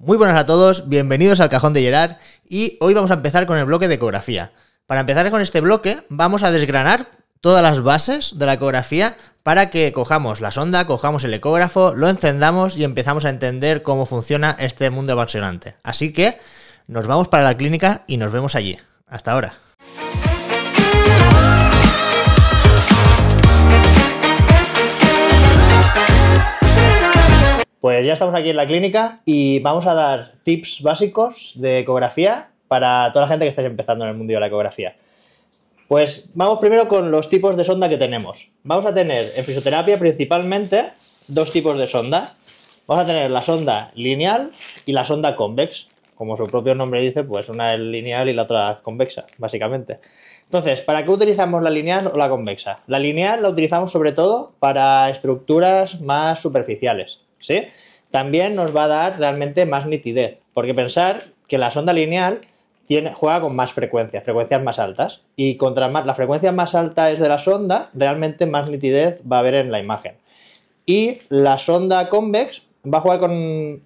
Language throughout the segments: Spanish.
Muy buenas a todos, bienvenidos al Cajón de Gerard y hoy vamos a empezar con el bloque de ecografía. Para empezar con este bloque vamos a desgranar todas las bases de la ecografía para que cojamos la sonda, cojamos el ecógrafo, lo encendamos y empezamos a entender cómo funciona este mundo apasionante. Así que nos vamos para la clínica y nos vemos allí. Hasta ahora. Pues ya estamos aquí en la clínica y vamos a dar tips básicos de ecografía para toda la gente que esté empezando en el mundo de la ecografía. Pues vamos primero con los tipos de sonda que tenemos. Vamos a tener en fisioterapia principalmente dos tipos de sonda. Vamos a tener la sonda lineal y la sonda convex. Como su propio nombre dice, pues una es lineal y la otra convexa, básicamente. Entonces, ¿para qué utilizamos la lineal o la convexa? La lineal la utilizamos sobre todo para estructuras más superficiales, ¿sí? También nos va a dar realmente más nitidez, porque pensar que la sonda lineal juega con más frecuencias más altas, y contra la frecuencia más alta es de la sonda, realmente más nitidez va a haber en la imagen. Y la sonda convex va a jugar con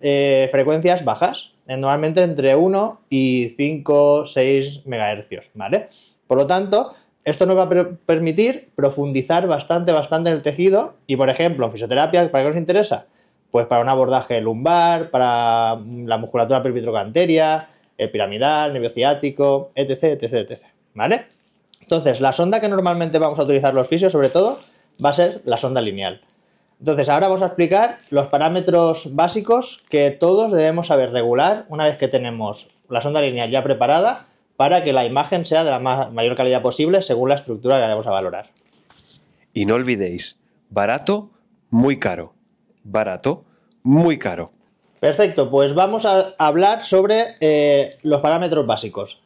frecuencias bajas, normalmente entre 1 y 5, 6 MHz, ¿vale? Por lo tanto, esto nos va a permitir profundizar bastante en el tejido y, por ejemplo, en fisioterapia, ¿para qué nos interesa? Pues para un abordaje lumbar, para la musculatura pelvitrocanteria, el piramidal, nervio ciático, etc, ¿vale? Entonces, la sonda que normalmente vamos a utilizar los fisios, sobre todo, va a ser la sonda lineal. Entonces, ahora vamos a explicar los parámetros básicos que todos debemos saber regular una vez que tenemos la sonda lineal ya preparada para que la imagen sea de la mayor calidad posible según la estructura que vamos a valorar. Y no olvidéis, barato, muy caro. Barato, muy caro. Perfecto, pues vamos a hablar sobre los parámetros básicos.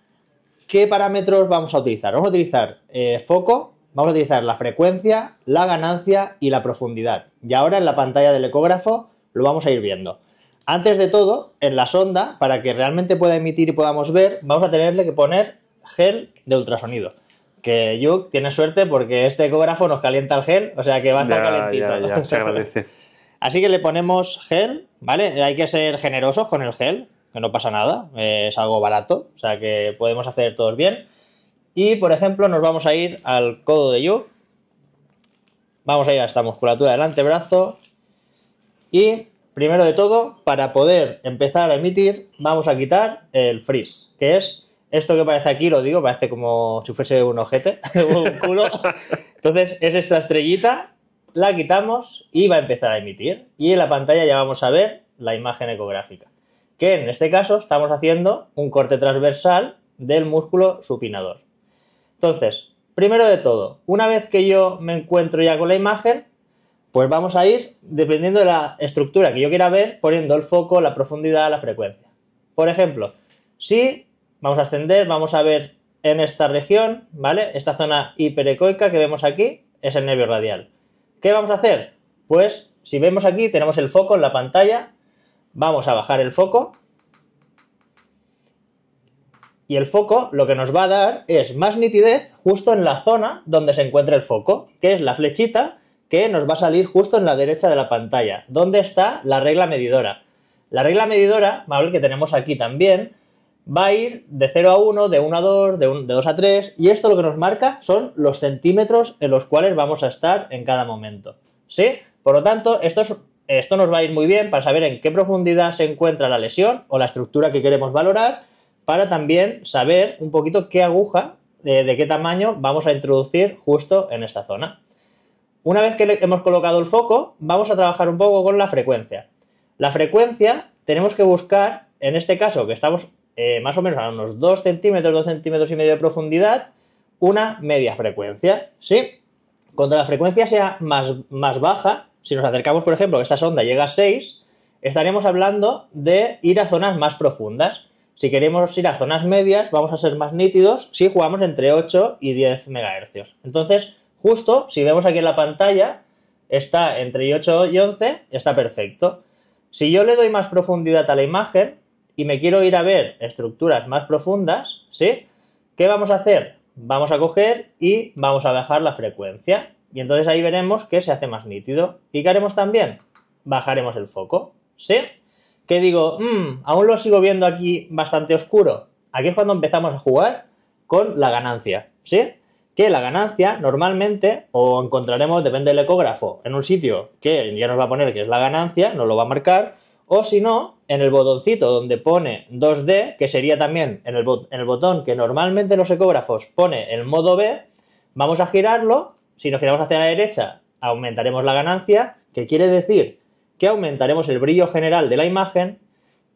¿Qué parámetros vamos a utilizar? Vamos a utilizar foco, vamos a utilizar la frecuencia, la ganancia y la profundidad. Y ahora en la pantalla del ecógrafo lo vamos a ir viendo. Antes de todo, en la sonda, para que realmente pueda emitir y podamos ver, vamos a tenerle que poner gel de ultrasonido. Que Yuk tiene suerte porque este ecógrafo nos calienta el gel, o sea que va a estar calentito. Ya, se agradece. Así que le ponemos gel, ¿vale? Hay que ser generosos con el gel, que no pasa nada, es algo barato, o sea que podemos hacer todos bien. Y, por ejemplo, nos vamos a ir al codo de Yuk, vamos a ir a esta musculatura del antebrazo y, primero de todo, para poder empezar a emitir, vamos a quitar el frizz, que es esto que parece aquí, lo digo, parece como si fuese un ojete, un culo. Entonces, es esta estrellita. La quitamos y va a empezar a emitir. Y en la pantalla ya vamos a ver la imagen ecográfica. Que en este caso estamos haciendo un corte transversal del músculo supinador. Entonces, primero de todo, una vez que yo me encuentro ya con la imagen, pues vamos a ir, dependiendo de la estructura que yo quiera ver, poniendo el foco, la profundidad, la frecuencia. Por ejemplo, si vamos a ascender, vamos a ver en esta región, ¿vale? Esta zona hiperecoica que vemos aquí es el nervio radial. ¿Qué vamos a hacer? Pues si vemos aquí tenemos el foco en la pantalla, vamos a bajar el foco y el foco lo que nos va a dar es más nitidez justo en la zona donde se encuentra el foco, que es la flechita que nos va a salir justo en la derecha de la pantalla, donde está la regla medidora. La regla medidora, ¿vale?, que tenemos aquí también, va a ir de 0 a 1, de 1 a 2, de 2 a 3, y esto lo que nos marca son los centímetros en los cuales vamos a estar en cada momento, ¿sí? Por lo tanto, esto nos va a ir muy bien para saber en qué profundidad se encuentra la lesión o la estructura que queremos valorar, para también saber un poquito qué aguja, de qué tamaño vamos a introducir justo en esta zona. Una vez que hemos colocado el foco, vamos a trabajar un poco con la frecuencia. La frecuencia tenemos que buscar, en este caso que estamos más o menos a unos 2 centímetros y medio de profundidad, una media frecuencia, ¿sí? Cuando la frecuencia sea más baja, si nos acercamos, por ejemplo, que esta sonda llega a 6, estaríamos hablando de ir a zonas más profundas. Si queremos ir a zonas medias, vamos a ser más nítidos si jugamos entre 8 y 10 MHz. Entonces, justo, si vemos aquí en la pantalla, está entre 8 y 11, está perfecto. Si yo le doy más profundidad a la imagen y me quiero ir a ver estructuras más profundas, ¿sí? ¿Qué vamos a hacer? Vamos a coger y vamos a bajar la frecuencia. Y entonces ahí veremos que se hace más nítido. ¿Y qué haremos también? Bajaremos el foco, ¿sí? que digo, aún lo sigo viendo aquí bastante oscuro. Aquí es cuando empezamos a jugar con la ganancia, ¿sí? Que la ganancia normalmente, o encontraremos, depende del ecógrafo, en un sitio que ya nos va a poner que es la ganancia, nos lo va a marcar, o si no, en el botoncito donde pone 2D, que sería también en el botón que normalmente los ecógrafos pone el modo B, vamos a girarlo. Si nos giramos hacia la derecha, aumentaremos la ganancia, que quiere decir que aumentaremos el brillo general de la imagen,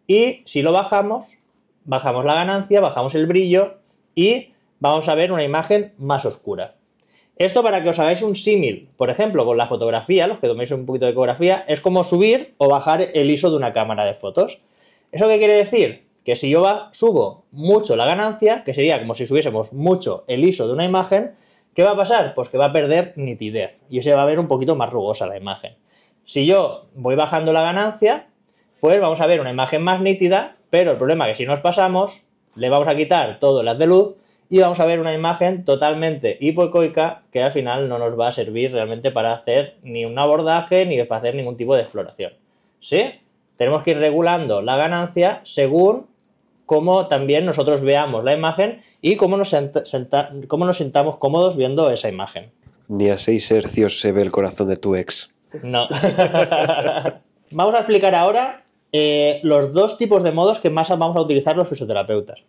y si lo bajamos, bajamos la ganancia, bajamos el brillo y vamos a ver una imagen más oscura. Esto para que os hagáis un símil, por ejemplo, con la fotografía, los que toméis un poquito de ecografía, es como subir o bajar el ISO de una cámara de fotos. ¿Eso qué quiere decir? Que si yo subo mucho la ganancia, que sería como si subiésemos mucho el ISO de una imagen, ¿qué va a pasar? Pues que va a perder nitidez y se va a ver un poquito más rugosa la imagen. Si yo voy bajando la ganancia, pues vamos a ver una imagen más nítida, pero el problema es que si nos pasamos, le vamos a quitar todo el haz de luz y vamos a ver una imagen totalmente hipoecoica que al final no nos va a servir realmente para hacer ni un abordaje ni para hacer ningún tipo de exploración. ¿Sí? Tenemos que ir regulando la ganancia según cómo también nosotros veamos la imagen y cómo nos sintamos cómodos viendo esa imagen. Ni a 6 hercios se ve el corazón de tu ex. No. Vamos a explicar ahora los dos tipos de modos que más vamos a utilizar los fisioterapeutas.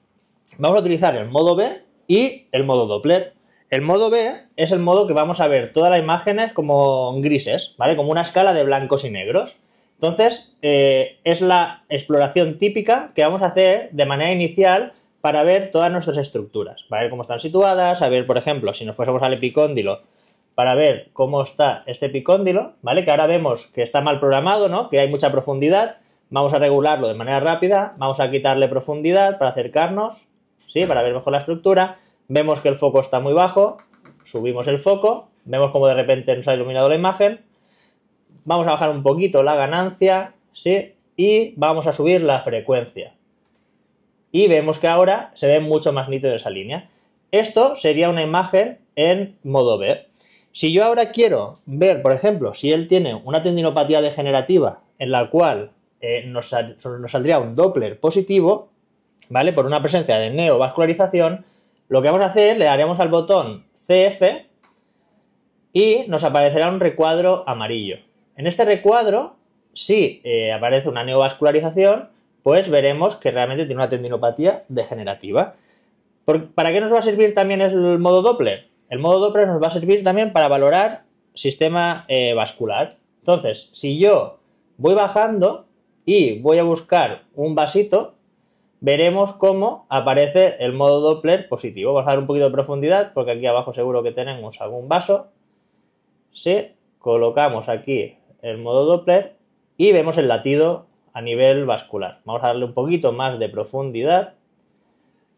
Vamos a utilizar el modo B y el modo Doppler. El modo B es el modo que vamos a ver todas las imágenes como grises, ¿vale? Como una escala de blancos y negros. Entonces, es la exploración típica que vamos a hacer de manera inicial para ver todas nuestras estructuras, para ver cómo están situadas, a ver, por ejemplo, si nos fuésemos al epicóndilo, para ver cómo está este epicóndilo, ¿vale? Que ahora vemos que está mal programado, ¿no? Que hay mucha profundidad. Vamos a regularlo de manera rápida, vamos a quitarle profundidad para acercarnos, ¿sí? Para ver mejor la estructura. Vemos que el foco está muy bajo, subimos el foco, vemos cómo de repente nos ha iluminado la imagen. Vamos a bajar un poquito la ganancia, ¿sí? Y vamos a subir la frecuencia. Y vemos que ahora se ve mucho más nítido esa línea. Esto sería una imagen en modo B. Si yo ahora quiero ver, por ejemplo, si él tiene una tendinopatía degenerativa en la cual nos saldría un Doppler positivo, ¿vale? Por una presencia de neovascularización, lo que vamos a hacer, le daremos al botón CF y nos aparecerá un recuadro amarillo. En este recuadro, si aparece una neovascularización, pues veremos que realmente tiene una tendinopatía degenerativa. ¿Para qué nos va a servir también el modo Doppler? El modo Doppler nos va a servir también para valorar sistema vascular. Entonces, si yo voy bajando y voy a buscar un vasito, veremos cómo aparece el modo Doppler positivo. Vamos a dar un poquito de profundidad porque aquí abajo seguro que tenemos algún vaso. ¿Sí? Colocamos aquí el modo Doppler y vemos el latido a nivel vascular. Vamos a darle un poquito más de profundidad,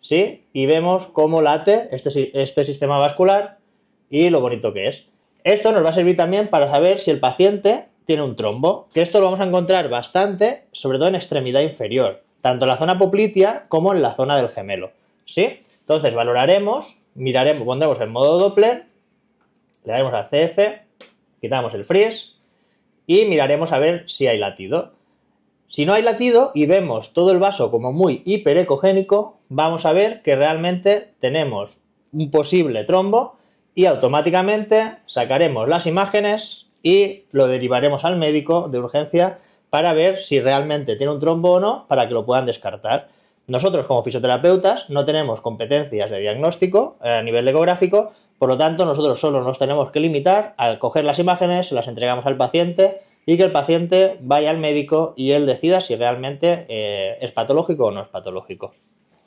¿sí? Y vemos cómo late este sistema vascular y lo bonito que es. Esto nos va a servir también para saber si el paciente tiene un trombo, que esto lo vamos a encontrar bastante, sobre todo en extremidad inferior, tanto en la zona poplitea como en la zona del gemelo, ¿sí? Entonces valoraremos, miraremos, pondremos el modo Doppler, le daremos a CF, quitamos el freeze y miraremos a ver si hay latido. Si no hay latido y vemos todo el vaso como muy hiperecogénico, vamos a ver que realmente tenemos un posible trombo y automáticamente sacaremos las imágenes y lo derivaremos al médico de urgencia para ver si realmente tiene un trombo o no, para que lo puedan descartar. Nosotros como fisioterapeutas no tenemos competencias de diagnóstico a nivel ecográfico, por lo tanto nosotros solo nos tenemos que limitar a coger las imágenes, las entregamos al paciente y que el paciente vaya al médico y él decida si realmente es patológico o no es patológico.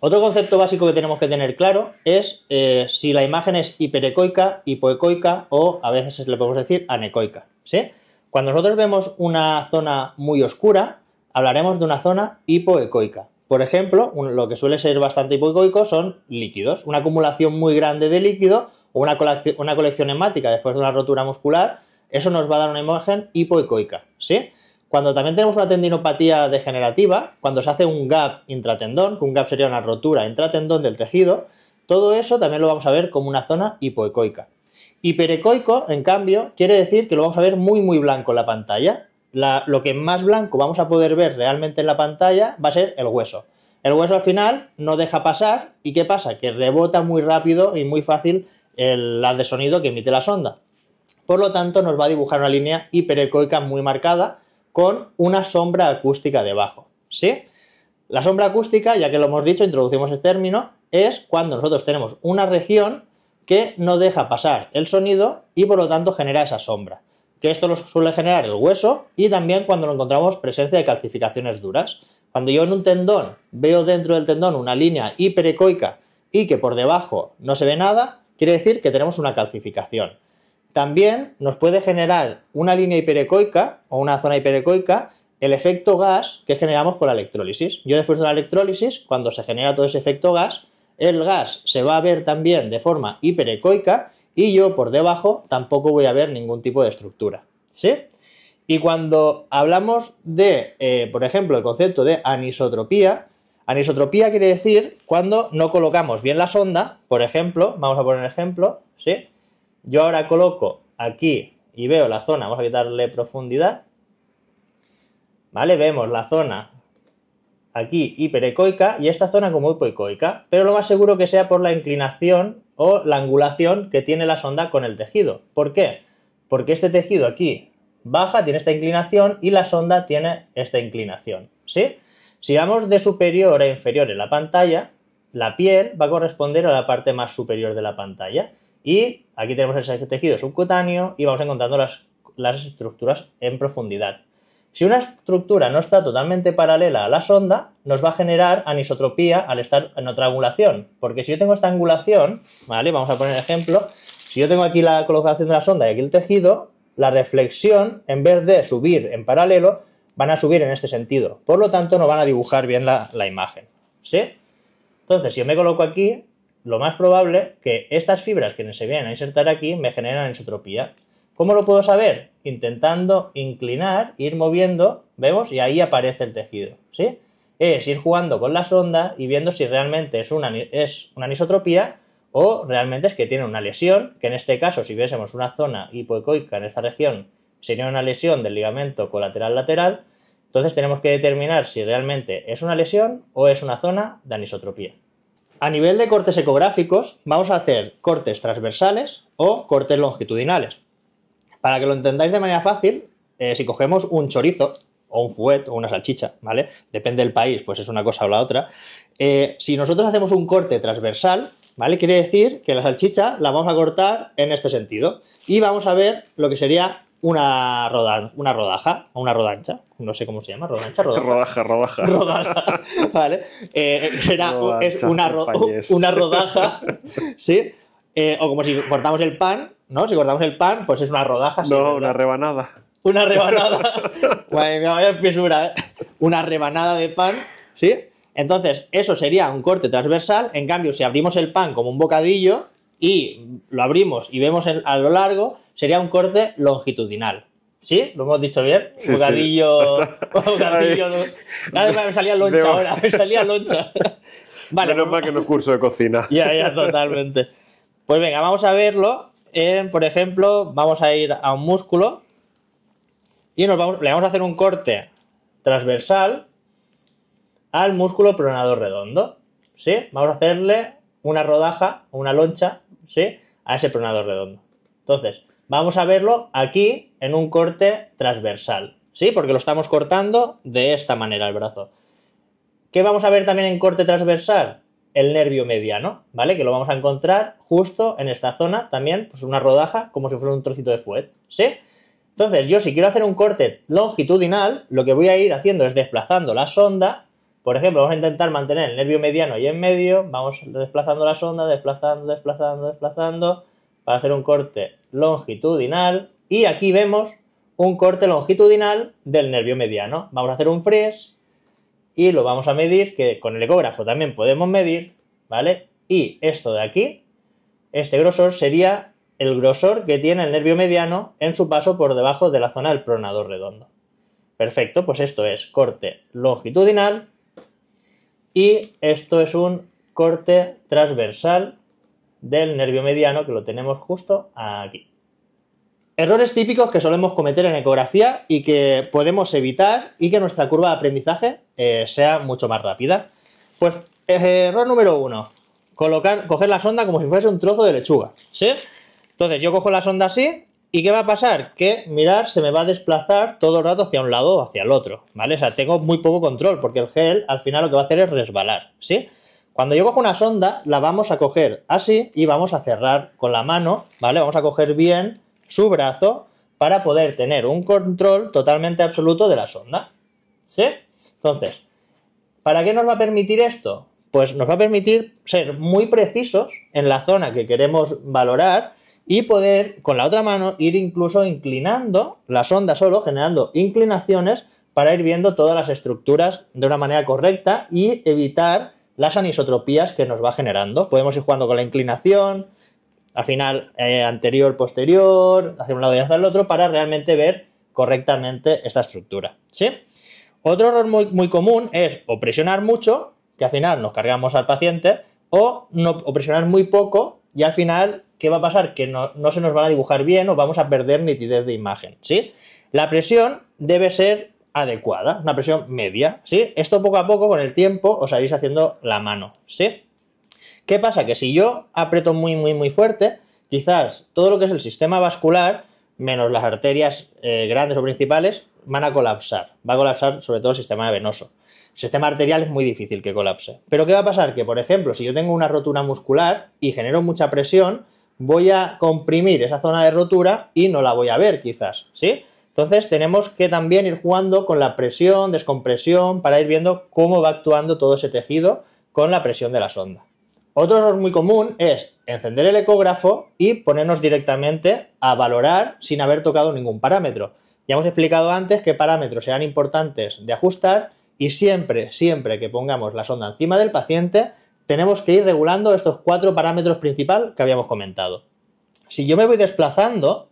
Otro concepto básico que tenemos que tener claro es si la imagen es hiperecoica, hipoecoica o a veces le podemos decir anecoica, ¿sí? Cuando nosotros vemos una zona muy oscura, hablaremos de una zona hipoecoica. Por ejemplo, lo que suele ser bastante hipoecoico son líquidos, una acumulación muy grande de líquido o una colección hemática después de una rotura muscular, eso nos va a dar una imagen hipoecoica, ¿sí? Cuando también tenemos una tendinopatía degenerativa, cuando se hace un gap intratendón, que un gap sería una rotura intratendón del tejido, todo eso también lo vamos a ver como una zona hipoecoica. Hiperecoico, en cambio, quiere decir que lo vamos a ver muy muy blanco en la pantalla. lo que más blanco vamos a poder ver realmente en la pantalla va a ser el hueso. El hueso al final no deja pasar y ¿qué pasa? Que rebota muy rápido y muy fácil el haz de sonido que emite la sonda. Por lo tanto, nos va a dibujar una línea hiperecoica muy marcada con una sombra acústica debajo, ¿sí? La sombra acústica, ya que lo hemos dicho, introducimos este término, es cuando nosotros tenemos una región que no deja pasar el sonido y por lo tanto genera esa sombra. Que esto lo suele generar el hueso y también cuando encontramos presencia de calcificaciones duras. Cuando yo en un tendón veo dentro del tendón una línea hiperecoica y que por debajo no se ve nada, quiere decir que tenemos una calcificación. También nos puede generar una línea hiperecoica o una zona hiperecoica el efecto gas que generamos con la electrólisis. Yo después de la electrólisis, cuando se genera todo ese efecto gas, el gas se va a ver también de forma hiperecoica y yo por debajo tampoco voy a ver ningún tipo de estructura, ¿sí? Y cuando hablamos de, por ejemplo, el concepto de anisotropía, anisotropía quiere decir cuando no colocamos bien la sonda, por ejemplo, vamos a poner un ejemplo, ¿sí? Yo ahora coloco aquí y veo la zona, vamos a quitarle profundidad, ¿vale? Vemos la zona aquí hiperecoica y esta zona como hipoecoica, pero lo más seguro que sea por la inclinación o la angulación que tiene la sonda con el tejido. ¿Por qué? Porque este tejido aquí baja, tiene esta inclinación y la sonda tiene esta inclinación, ¿sí? Si vamos de superior a inferior en la pantalla, la piel va a corresponder a la parte más superior de la pantalla y aquí tenemos ese tejido subcutáneo y vamos encontrando las estructuras en profundidad. Si una estructura no está totalmente paralela a la sonda, nos va a generar anisotropía al estar en otra angulación. Porque si yo tengo esta angulación, ¿vale? Vamos a poner ejemplo. Si yo tengo aquí la colocación de la sonda y aquí el tejido, la reflexión, en vez de subir en paralelo, van a subir en este sentido. Por lo tanto, no van a dibujar bien la imagen, ¿sí? Entonces, si yo me coloco aquí, lo más probable que estas fibras que se vienen a insertar aquí me generen anisotropía. ¿Cómo lo puedo saber? Intentando inclinar, ir moviendo, ¿vemos? Y ahí aparece el tejido, ¿sí? Es ir jugando con la sonda y viendo si realmente es una anisotropía o realmente es que tiene una lesión, que en este caso, si viésemos una zona hipoecoica en esta región, sería una lesión del ligamento colateral lateral. Entonces tenemos que determinar si realmente es una lesión o es una zona de anisotropía. A nivel de cortes ecográficos, vamos a hacer cortes transversales o cortes longitudinales. Para que lo entendáis de manera fácil, si cogemos un chorizo o un fuet o una salchicha, ¿vale? Depende del país, pues es una cosa o la otra. Si nosotros hacemos un corte transversal, ¿vale? Quiere decir que la salchicha la vamos a cortar en este sentido y vamos a ver lo que sería una rodaja o una rodancha, no sé cómo se llama, rodancha, rodaja. Rodaja, ¿vale? Es una rodaja, ¿sí? O como si cortamos el pan, ¿no? Si cortamos el pan, pues es una rodaja. No, sí, una rebanada. Una rebanada. Madre mía, vaya fisura, ¿eh? Una rebanada de pan, ¿sí? Entonces, eso sería un corte transversal. En cambio, si abrimos el pan como un bocadillo y lo abrimos y vemos a lo largo, sería un corte longitudinal. ¿Sí? ¿Lo hemos dicho bien? Sí, bocadillo. Sí. Bocadillo. Me salía loncha ahora. Me salía loncha. Vale. Menos mal que no es curso de cocina. Ya, totalmente. Pues venga, vamos a verlo. Por ejemplo, vamos a ir a un músculo y le vamos a hacer un corte transversal al músculo pronador redondo, ¿sí? Vamos a hacerle una rodaja, una loncha, ¿sí? A ese pronador redondo. Entonces, vamos a verlo aquí en un corte transversal, ¿sí? Porque lo estamos cortando de esta manera el brazo. ¿Qué vamos a ver también en corte transversal? El nervio mediano, ¿vale? Que lo vamos a encontrar justo en esta zona también, pues una rodaja, como si fuera un trocito de fuet, ¿sí? Entonces, yo si quiero hacer un corte longitudinal, lo que voy a ir haciendo es desplazando la sonda. Por ejemplo, vamos a intentar mantener el nervio mediano ahí en medio, vamos desplazando la sonda, desplazando, para hacer un corte longitudinal. Y aquí vemos un corte longitudinal del nervio mediano. Vamos a hacer un freeze y lo vamos a medir, que con el ecógrafo también podemos medir, ¿vale? Y esto de aquí, este grosor sería el grosor que tiene el nervio mediano en su paso por debajo de la zona del pronador redondo. Perfecto, pues esto es corte longitudinal y esto es un corte transversal del nervio mediano que lo tenemos justo aquí. Errores típicos que solemos cometer en ecografía y que podemos evitar y que nuestra curva de aprendizaje sea mucho más rápida. Pues error número 1, coger la sonda como si fuese un trozo de lechuga, ¿sí? Entonces yo cojo la sonda así y ¿qué va a pasar? Que, mirad, se me va a desplazar todo el rato hacia un lado o hacia el otro, ¿vale? O sea, tengo muy poco control porque el gel al final lo que va a hacer es resbalar, ¿sí? Cuando yo cojo una sonda la vamos a coger así y vamos a cerrar con la mano, ¿vale? Vamos a coger bien su brazo para poder tener un control totalmente absoluto de la sonda, ¿sí? Entonces, ¿para qué nos va a permitir esto? Pues nos va a permitir ser muy precisos en la zona que queremos valorar y poder con la otra mano ir incluso inclinando la sonda solo, generando inclinaciones para ir viendo todas las estructuras de una manera correcta y evitar las anisotropías que nos va generando. Podemos ir jugando con la inclinación, al final anterior, posterior, hacia un lado y hacia el otro, para realmente ver correctamente esta estructura, ¿sí? Otro error muy común es o presionar mucho, que al final nos cargamos al paciente, o presionar muy poco y al final, ¿qué va a pasar? Que no se nos van a dibujar bien o vamos a perder nitidez de imagen, ¿sí? La presión debe ser adecuada, una presión media, ¿sí? Esto poco a poco, con el tiempo, os iréis haciendo la mano, ¿sí? ¿Qué pasa? Que si yo aprieto muy fuerte, quizás todo lo que es el sistema vascular, menos las arterias grandes o principales, van a colapsar. Va a colapsar sobre todo el sistema venoso. El sistema arterial es muy difícil que colapse. Pero ¿qué va a pasar? Que, por ejemplo, si yo tengo una rotura muscular y genero mucha presión, voy a comprimir esa zona de rotura y no la voy a ver, quizás, ¿sí? Entonces tenemos que también ir jugando con la presión, descompresión, para ir viendo cómo va actuando todo ese tejido con la presión de la sonda. Otro error muy común es encender el ecógrafo y ponernos directamente a valorar sin haber tocado ningún parámetro. Ya hemos explicado antes qué parámetros serán importantes de ajustar y siempre que pongamos la sonda encima del paciente tenemos que ir regulando estos 4 parámetros principales que habíamos comentado. Si yo me voy desplazando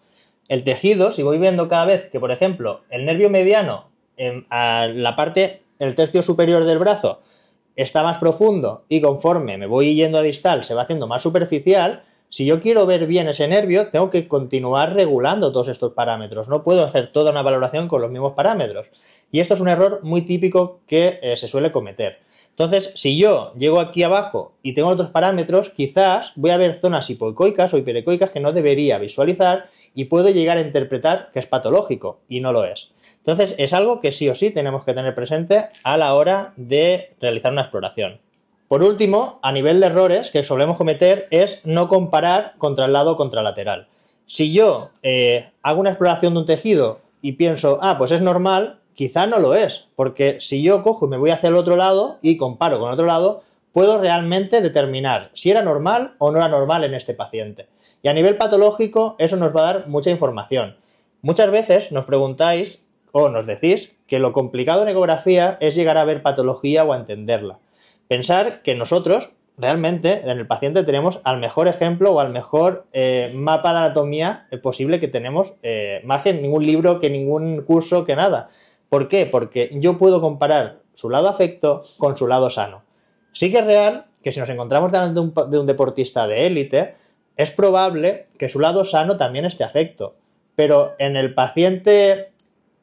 el tejido, si voy viendo cada vez que, por ejemplo, el nervio mediano a la parte, el tercio superior del brazo, está más profundo y conforme me voy yendo a distal se va haciendo más superficial, si yo quiero ver bien ese nervio tengo que continuar regulando todos estos parámetros, no puedo hacer toda una valoración con los mismos parámetros y esto es un error muy típico que se suele cometer. Entonces, si yo llego aquí abajo y tengo otros parámetros, quizás voy a ver zonas hipoecoicas o hiperecoicas que no debería visualizar y puedo llegar a interpretar que es patológico y no lo es. Entonces, es algo que sí o sí tenemos que tener presente a la hora de realizar una exploración. Por último, a nivel de errores que solemos cometer es no comparar contra el lado contralateral. Si yo hago una exploración de un tejido y pienso, pues es normal, quizá no lo es, porque si yo cojo y me voy hacia el otro lado y comparo con otro lado, puedo realmente determinar si era normal o no era normal en este paciente. Y a nivel patológico eso nos va a dar mucha información. Muchas veces nos preguntáis o nos decís que lo complicado en ecografía es llegar a ver patología o a entenderla. Pensar que nosotros realmente en el paciente tenemos al mejor ejemplo o al mejor mapa de anatomía posible que tenemos, más que ningún libro, que ningún curso, que nada. ¿Por qué? Porque yo puedo comparar su lado afecto con su lado sano. Sí que es real que si nos encontramos delante de un deportista de élite, es probable que su lado sano también esté afecto. Pero en el paciente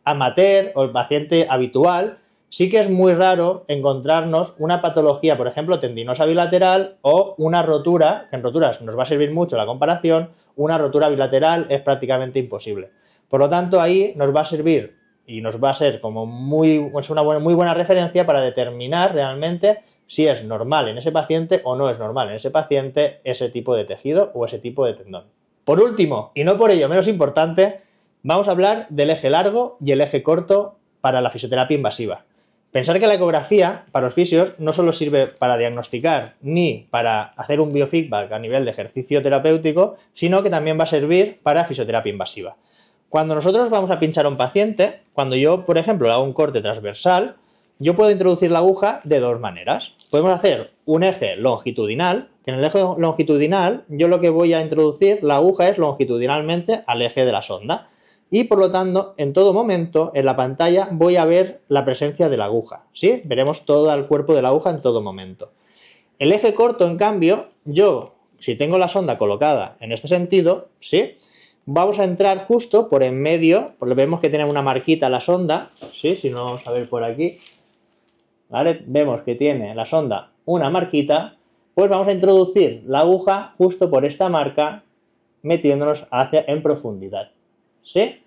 amateur o el paciente habitual, sí que es muy raro encontrarnos una patología, por ejemplo, tendinosa bilateral o una rotura, que en roturas nos va a servir mucho la comparación, una rotura bilateral es prácticamente imposible. Por lo tanto, ahí nos va a servir y nos va a ser como muy buena referencia para determinar realmente si es normal en ese paciente o no es normal en ese paciente ese tipo de tejido o ese tipo de tendón. Por último, y no por ello menos importante, vamos a hablar del eje largo y el eje corto para la fisioterapia invasiva. Pensar que la ecografía para los fisios no solo sirve para diagnosticar ni para hacer un biofeedback a nivel de ejercicio terapéutico, sino que también va a servir para fisioterapia invasiva. Cuando nosotros vamos a pinchar a un paciente, cuando yo, por ejemplo, le hago un corte transversal, yo puedo introducir la aguja de 2 maneras. Podemos hacer un eje longitudinal, que en el eje longitudinal yo lo que voy a introducir, la aguja es longitudinalmente al eje de la sonda. Y por lo tanto, en todo momento, en la pantalla voy a ver la presencia de la aguja, ¿sí? Veremos todo el cuerpo de la aguja en todo momento. El eje corto, en cambio, yo, si tengo la sonda colocada en este sentido, ¿sí? vamos a entrar justo por en medio, porque vemos que tiene una marquita la sonda, ¿sí? Si no, vamos a ver por aquí, ¿vale? Vemos que tiene la sonda una marquita, pues vamos a introducir la aguja justo por esta marca, metiéndonos en profundidad, ¿sí?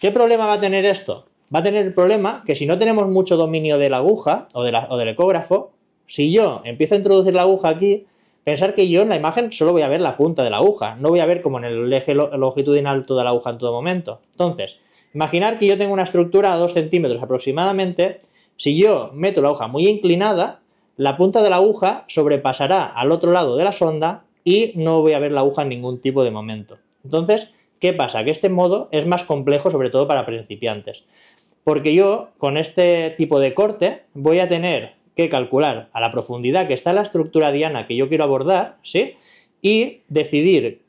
¿Qué problema va a tener esto? Va a tener el problema que si no tenemos mucho dominio de la aguja o del ecógrafo, si yo empiezo a introducir la aguja aquí, pensar que yo en la imagen solo voy a ver la punta de la aguja, no voy a ver como en el eje longitudinal toda la aguja en todo momento. Entonces, imaginar que yo tengo una estructura a 2 centímetros aproximadamente, si yo meto la aguja muy inclinada, la punta de la aguja sobrepasará al otro lado de la sonda y no voy a ver la aguja en ningún tipo de momento. Entonces, ¿qué pasa? Que este modo es más complejo, sobre todo para principiantes. Porque yo, con este tipo de corte, voy a tener que calcular a la profundidad que está la estructura diana que yo quiero abordar, ¿sí? Y decidir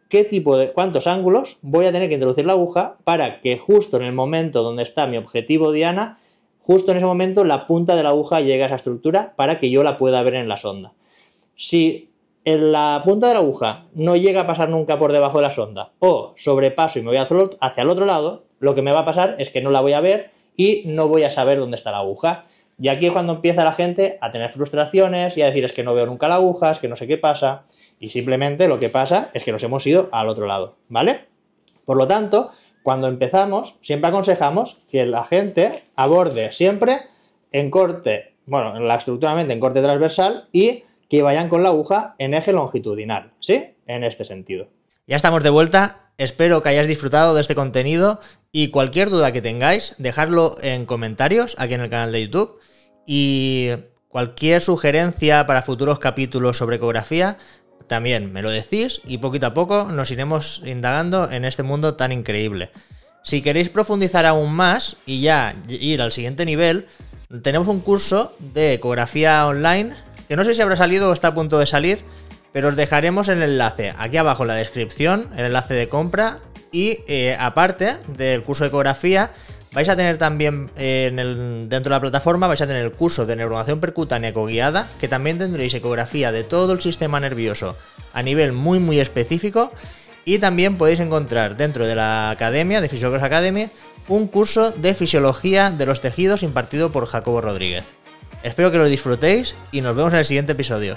cuántos ángulos voy a tener que introducir la aguja para que justo en el momento donde está mi objetivo diana, justo en ese momento la punta de la aguja llegue a esa estructura para que yo la pueda ver en la sonda. Si en la punta de la aguja no llega a pasar nunca por debajo de la sonda o sobrepaso y me voy hacia el otro lado, lo que me va a pasar es que no la voy a ver y no voy a saber dónde está la aguja. Y aquí es cuando empieza la gente a tener frustraciones y a decir es que no veo nunca la aguja, es que no sé qué pasa. Y simplemente lo que pasa es que nos hemos ido al otro lado, ¿vale? Por lo tanto, cuando empezamos, siempre aconsejamos que la gente aborde siempre en corte, bueno, estructuralmente en corte transversal y que vayan con la aguja en eje longitudinal, ¿sí? En este sentido. Ya estamos de vuelta. Espero que hayáis disfrutado de este contenido y cualquier duda que tengáis, dejadlo en comentarios aquí en el canal de YouTube y cualquier sugerencia para futuros capítulos sobre ecografía también me lo decís y poquito a poco nos iremos indagando en este mundo tan increíble. Si queréis profundizar aún más y ya ir al siguiente nivel, tenemos un curso de ecografía online que no sé si habrá salido o está a punto de salir, pero os dejaremos el enlace aquí abajo en la descripción, el enlace de compra y aparte del curso de ecografía vais a tener también dentro de la plataforma vais a tener el curso de neuronación percutánea ecoguiada, que también tendréis ecografía de todo el sistema nervioso a nivel muy específico y también podéis encontrar dentro de la academia, de Physiocross Academy, un curso de fisiología de los tejidos impartido por Jacobo Rodríguez. Espero que lo disfrutéis y nos vemos en el siguiente episodio.